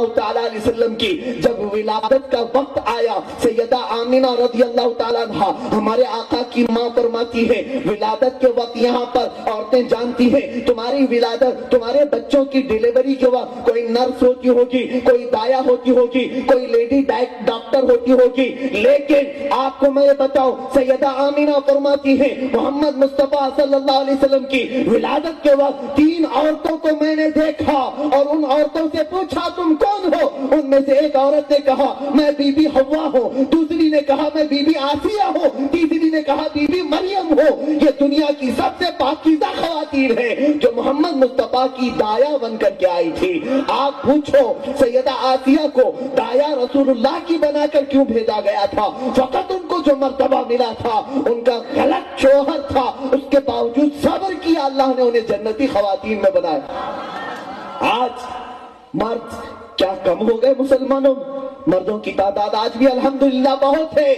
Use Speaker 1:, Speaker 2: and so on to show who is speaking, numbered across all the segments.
Speaker 1: اللہ تعالیٰ علیہ وسلم کی جب ولادت کا وقت آیا، سیدہ آمینہ رضی اللہ تعالیٰ عنہ ہمارے آقا کی ماں فرماتی ہے ولادت کے وقت یہاں پر عورتیں جانتی ہیں تمہاری ولادت، تمہارے بچوں کی ڈیلیوری کے وقت کوئی نرس ہوتی ہوگی، کوئی دایا ہوتی ہوگی، کوئی لیڈی ڈاکٹر ہوتی ہوگی، لیکن آپ کو میں بتاؤں سیدہ آمینہ فرماتی ہے محمد مصطفیٰ صلی اللہ علیہ وسلم کی ولادت کے وقت 3 عورتوں کو میں نے دیکھا اور ان عورتوں سے پوچھا تم کون ہو؟ ان میں سے ایک عورت نے کہا میں بی بی حوا ہوں، دوسری نے کہا میں بی بی آسیہ ہوں، تیسری نے کہا بی بی مریم ہو۔ یہ دنیا کی سب سے پاکیزہ خواتین ہیں جو محمد مصطفیٰ کی دایا بن کر کے آئی تھی۔ آپ پوچھو سیدہ آسیہ کو دایا رسول اللہ کی بنا کر کیوں بھیجا گیا تھا؟ فقط ان کو جو مرتبہ ملا تھا ان کا غلط شوہر تھا، اس کے باوجود صبر کیا، اللہ نے انہیں جنتی خواتین میں بنایا۔ آج مرد کیا کم ہو گئے مسلمانوں؟ مردوں کی تعداد آج بھی الحمدللہ بہت ہے۔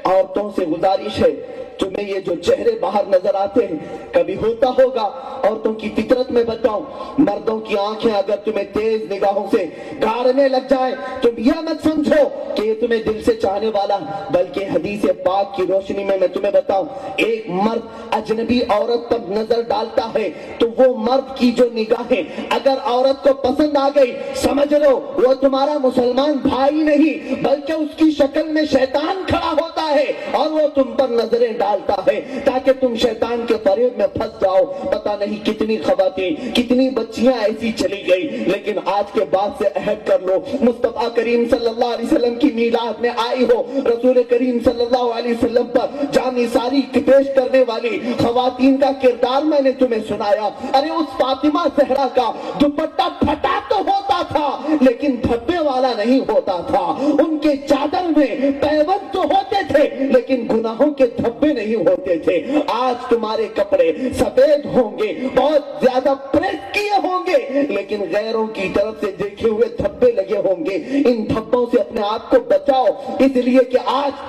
Speaker 1: عورتوں سے گزارش ہے تمہیں یہ جو چہرے باہر نظر آتے ہیں کبھی ہوتا ہوگا عورتوں کی فطرت میں بتاؤں، مردوں کی آنکھیں اگر تمہیں تیز نگاہوں سے گاڑنے لگ جائیں تم یہ مت سمجھو کہ یہ تمہیں دل سے چاہنے والا، بلکہ حدیث پاک کی روشنی میں تمہیں بتاؤں ایک مرد اجنبی عورت پر نظر ڈالتا ہے تو وہ مرد کی جو نگاہیں اگر عورت کو پسند آ گئی سمجھ لو وہ تمہارا مسلمان بھائی نہیں بلکہ اس کی شکل میں شیطان کھڑا ہوتا ہے اور وہ تم پر نظریں ڈالتا ہے تاکہ تم شیطان کے فریب میں پھنس جاؤ۔ پتہ نہیں کتنی خواتین کتنی بچیاں ایسی چلی گئی، لیکن آج کے بعد سے عہد کر لو مصطفیٰ کریم صلی اللہ علیہ وسلم کی میلاد میں آئی ہو، رسول کریم صلی اللہ علیہ وسلم پر جان نثاری پیش کرنے والی خواتین کا کردار میں نے تمہیں سنایا۔ ارے اس فاطمہ زہرا کا دوپٹہ پھٹا تو ہوتا تھا لیکن دھبے والا نہیں ہوتا تھا، ان کے چادر میں پیوند تو ہوتے تھے لیکن گناہوں کے دھبے نہیں ہوتے تھے۔ آج تمہارے کپڑے سفید ہوں گے، بہت زیادہ پریس کیے ہوں گے، لیکن غیروں کی طرف سے دیکھے ہوئے دھبے لگے ہوں گے۔ ان دھبوں سے اپنے آپ کو بچاؤ، اس لیے کہ آج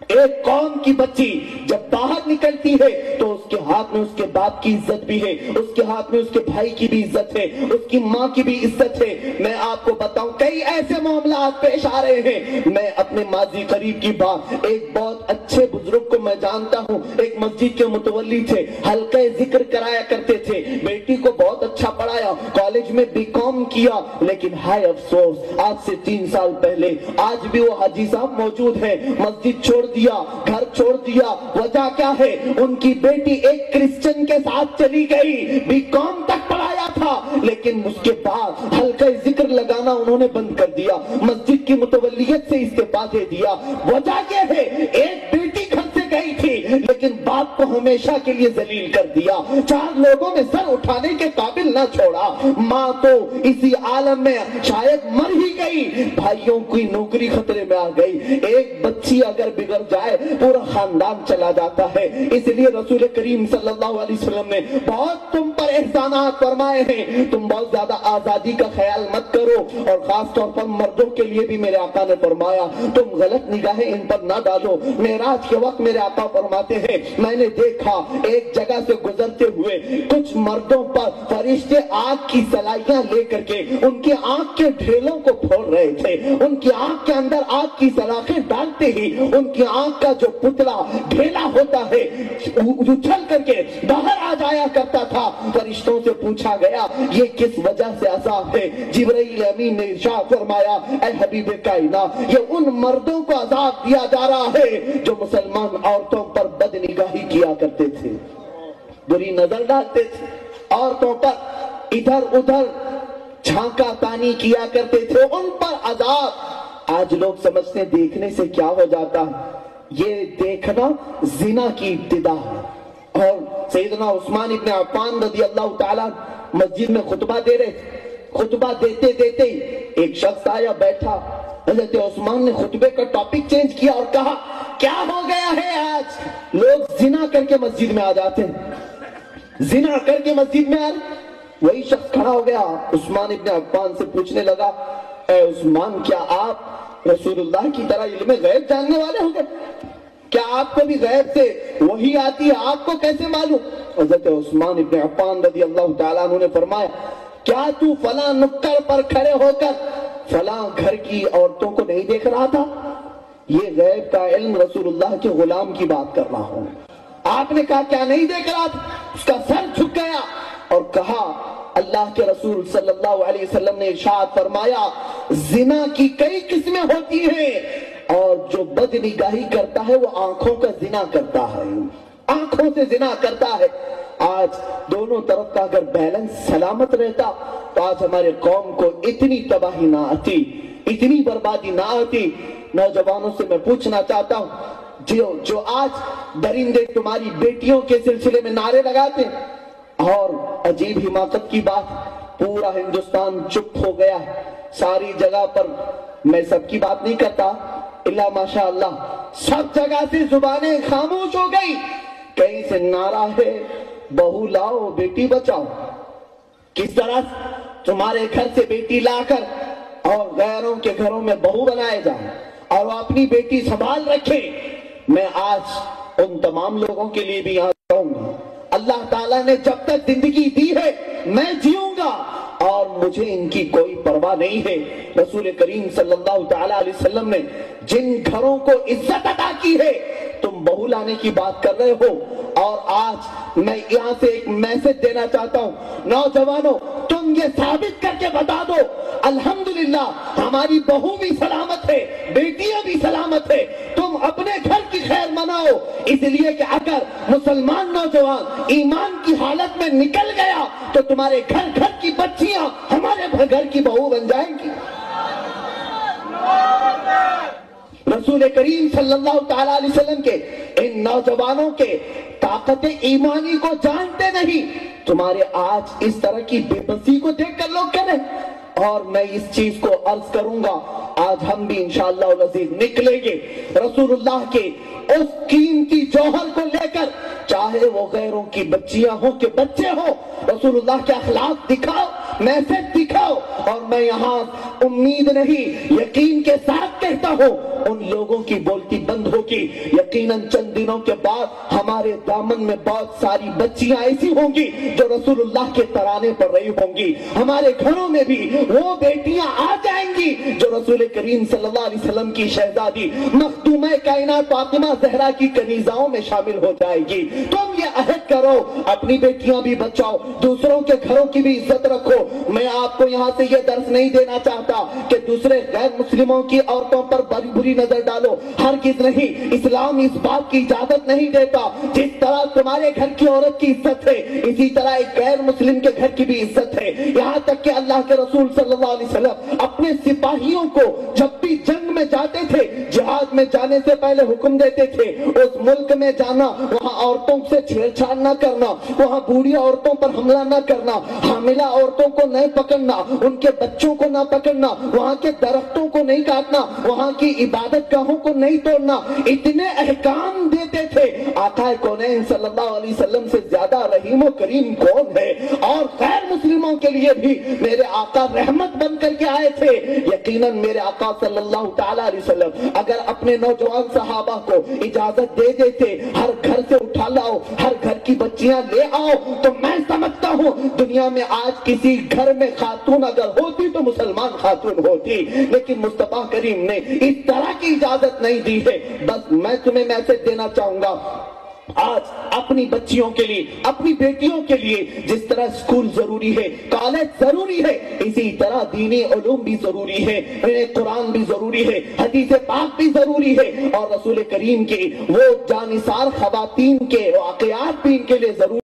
Speaker 1: ایک قوم کی بچی جب باہر نکلتی ہے تو اس کے ہاتھ میں اس کے باپ کی عزت بھی ہے، اس کے ہاتھ میں اس کے بھائی کی بھی عزت ہے، اس کی ماں کی بھی عزت ہے۔ میں آپ کو بتاؤں کئی ایسے معاملات پیش آ رہے ہیں۔ میں اپنے ماضی قریب کی بات، ایک بہت اچھے بزرگ کو میں جانتا ہوں، ایک مسجد کے متولی تھے، حلقہ ذکر کرایا کرتے تھے، بیٹی کو بہت اچھا پڑھایا، کالج میں BCom کیا، لیکن ہائے افسوس آج سے 3 سال پہلے آج بھی وہ حاجی صاحب موجود ہیں، مسجد چھوڑ دیا، گھر چھوڑ دیا۔ وجہ کیا ہے؟ ان کی بیٹی ایک کرسچن کے ساتھ چلی گئی، BCom تک پڑھایا تھا لیکن اس کے بعد حلقہ ذکر لگانا انہوں نے بند کر دیا، مسجد کی متولیت سے استعفا دے دیا۔ وجہ کیا ہے؟ ایک بیٹی گھر سے گئی تھی لیکن باپ کو ہمیشہ کے لیے ذلیل کر دیا، 4 لوگوں میں سر اٹھانے کے قابل نہ چھوڑا۔ ماں تو اسی عالم میں شاید مر ہی گئی، بھائیوں کی نوکری خطرے میں آ گئی۔ ایک بچی اگر بگڑ جائے پورا خاندان چلا جاتا ہے۔ اس لیے رسول کریم صلی اللہ علیہ وسلم نے بہت تم پر احسانات فرمائے ہیں، تم بہت زیادہ آزادی کا خیال مت کرو، اور خاص طور پر مردوں کے لیے بھی میرے آقا نے فرمایا تم غلط نگاہیں ان پر نہ ڈالو۔ معراج کے وقت میرے آقا فرماتے ہیں میں نے دیکھا ایک جگہ سے گزرتے ہوئے کچھ مردوں پر فرشتے آگ کی سلائیاں لے کر کے ان کی آنکھ کے ڈھیلوں کو پھوڑ رہے تھے، ان کی آنکھ کے اندر آگ کی سلاخیں ڈالتے ہی ان کی آنکھ کا جو پتلا ڈھیلا ہوتا ہے اچھل کر کے باہر آ جایا کرتا تھا۔ فرشتوں سے پوچھا گیا یہ کس وجہ سے عذاب ہے؟ جبرائیل امین نے ارشاد فرمایا اے حبیب کائنات یہ ان مردوں کو عذاب دیا جا رہا ہے جو مسلمان عورتوں پر بد نگاہی کیا کرتے تھے، بری نظر ڈالتے تھے، عورتوں پر ادھر ادھر جھانکا تانی کیا کرتے تھے، ان پر عذاب۔ آج لوگ سمجھتے ہیں دیکھنے سے کیا ہو جاتا ہے، یہ دیکھنا زنا کی ابتدا ہے۔ اور سیدنا عثمان ابن عفان رضی اللہ تعالیٰ مسجد میں خطبہ دے رہے تھے، خطبہ دیتے دیتے ایک شخص آیا بیٹھا، حضرت عثمان نے خطبے کا ٹاپک چینج کیا اور کہا کیا ہو گیا ہے آج لوگ زنا کر کے مسجد میں آ جاتے ہیں، زنا کر کے مسجد میں آ رہے۔ وہی شخص کھڑا ہو گیا، عثمان ابن عفان سے پوچھنے لگا اے عثمان کیا آپ رسول اللہ کی طرح علم غیب جاننے والے ہوں گے؟ کیا آپ کو بھی غیب سے وحی آتی ہے؟ آپ کو کیسے معلوم؟ حضرت عثمان ابن عفان رضی اللہ تعالیٰ عنہ نے فرمایا کیا تو فلاں نکڑ پر کھڑے ہو کر فلاں گھر کی عورتوں کو نہیں دیکھ رہا تھا؟ یہ غیب کا علم رسول اللہ کے غلام کی بات کر رہا ہوں۔ آپ نے کہا کیا نہیں دیکھ رہا تھا؟ اس کا سر جھک گیا اور کہا اللہ کے رسول صلی اللہ علیہ وسلم نے ارشاد فرمایا زنا کی کئی قسمیں ہوتی ہیں اور جو بد نگاہی کرتا ہے وہ آنکھوں کا زنا کرتا ہے، آنکھوں سے زنا کرتا ہے۔ آج دونوں طرف کا اگر بیلنس سلامت رہتا تو آج ہمارے قوم کو اتنی تباہی نہ آتی، اتنی بربادی نہ آتی۔ نوجوانوں سے میں پوچھنا چاہتا ہوں جو آج درندے تمہاری بیٹیوں کے سلسلے میں نعرے لگاتے ہیں، اور عجیب حماقت کی بات پورا ہندوستان چپ ہو گیا ہے، ساری جگہ پر، میں سب کی بات نہیں کرتا اللہ ماشاء اللہ، سب جگہ سے زبانیں خاموش ہو گئی، کہیں سے نعرہ ہے بہو لاؤ بیٹی بچاؤ۔ کس طرح تمہارے گھر سے بیٹی لا کر اور غیروں کے گھروں میں بہو بنائے جائیں اور وہ اپنی بیٹی سنبھال رکھے۔ میں آج ان تمام لوگوں کے لیے بھی یہاں کہوں گا اللہ تعالیٰ نے جب تک زندگی دی ہے میں جیوں گا اور مجھے ان کی کوئی پرواہ نہیں ہے۔ رسول کریم صلی اللہ تعالیٰ علیہ وسلم نے جن گھروں کو عزت عطا کی ہے تم بہو لانے کی بات کر رہے ہو، اور آج میں یہاں سے ایک میسج دینا چاہتا ہوں نوجوانوں، تم یہ ثابت کر کے بتا دو الحمدللہ ہماری بہو بھی سلامت ہے، بیٹیاں بھی سلامت ہے، تم اپنے گھر کی خیر مناؤ، اس لیے کہ اگر مسلمان نوجوان ایمان کی حالت میں نکل گیا تو تمہارے گھر گھر کی بچیاں ہمارے گھر کی بہو بن جائیں گی۔ رسول کریم صلی اللہ تعالیٰ علیہ وسلم کے ان نوجوانوں کے طاقت ایمانی کو جانتے نہیں، تمہارے آج اس طرح کی بے بسی کو دیکھ کر لوگ کریں۔ اور میں اس چیز کو عرض کروں گا آج ہم بھی انشاءاللہ العزیز نکلیں گے رسول اللہ کے اس قیمتی جوہر کو لے کر، چاہے وہ غیروں کی بچیاں ہوں کہ بچے ہوں، رسول اللہ کے اخلاق دکھاؤ، میسج دکھاؤ۔ اور میں یہاں امید نہیں یقین کے ساتھ کہتا ہوں ان لوگوں کی بولتی بند ہوگی، یقیناً چند دنوں کے بعد ہمارے دامن میں بہت ساری بچیاں ایسی ہوں گی جو رسول اللہ کے ترانے پر رہی ہوں گی، ہمارے گھروں میں بھی وہ بیٹیاں آ جائیں گی جو رسول کریم صلی اللہ علیہ وسلم کی شہزادی مخدومہ کائنات فاطمہ زہرا کی کنیزاؤں میں شامل ہو جائے گی۔ تم یہ عہد کرو اپنی بیٹیاں بھی بچاؤ، دوسروں کے گھروں کی بھی عزت رکھو۔ میں آپ کو یہاں سے یہ درس نہیں دینا چاہتا کہ دوسرے غیر مسلموں کی عورتوں پر بری نظر ڈالو، ہرگز نہیں، اسلام اس بات کی اجازت نہیں دیتا۔ جس طرح تمہارے گھر کی عورت کی عزت ہے اسی طرح ایک غیر مسلم کے گھر کی بھی عزت ہے، یہاں تک کہ اللہ کے رسول صلی اللہ علیہ وسلم اپنے سپاہیوں کو جب بھی جنگ میں جاتے تھے، جہاد میں جانے سے پہلے حکم دیتے تھے اس ملک میں جانا وہاں عورتوں سے چھیڑ چھاڑ نہ کرنا، وہاں بوڑھی عورتوں پر حملہ نہ کرنا، حاملہ عورتوں کو نہیں پکڑنا، ان کے بچوں کو نہ پکڑنا، وہاں کے درختوں کو نہیں کاٹنا، وہاں کی عبادت گاہوں کو نہیں توڑنا، اتنے احکام دیتے تھے۔ آقا کونین صلی اللہ علیہ وسلم سے زیادہ رحیم و کریم کون ہے؟ اور غیر مسلموں کے لیے بھی میرے آقا رحمت بن کر کے آئے تھے۔ یقیناً میرے آقا صلی اللہ تعالیٰ علیہ وسلم اگر اپنے نوجوان صحابہ کو اجازت دے دیتے ہر گھر سے اٹھا لاؤ، ہر گھر کی بچیاں لے آؤ، تو میں سمجھتا ہوں دنیا میں آج کسی گھر میں خاتون اگر ہوتی تو مسلمان خاتون ہوتی، لیکن مصطفیٰ کریم نے اس طرح کی اجازت نہیں دی ہے۔ بس میں تمہیں میسج دینا چاہوں گا آج اپنی بچیوں کے لیے، اپنی بیٹیوں کے لیے جس طرح اسکول ضروری ہے، کالج ضروری ہے، اسی طرح دینی علوم بھی ضروری ہے، قرآن بھی ضروری ہے، حدیث پاک بھی ضروری ہے، اور رسول کریم کے وہ جانثار خواتین کے واقعات بھی ان کے لیے ضروری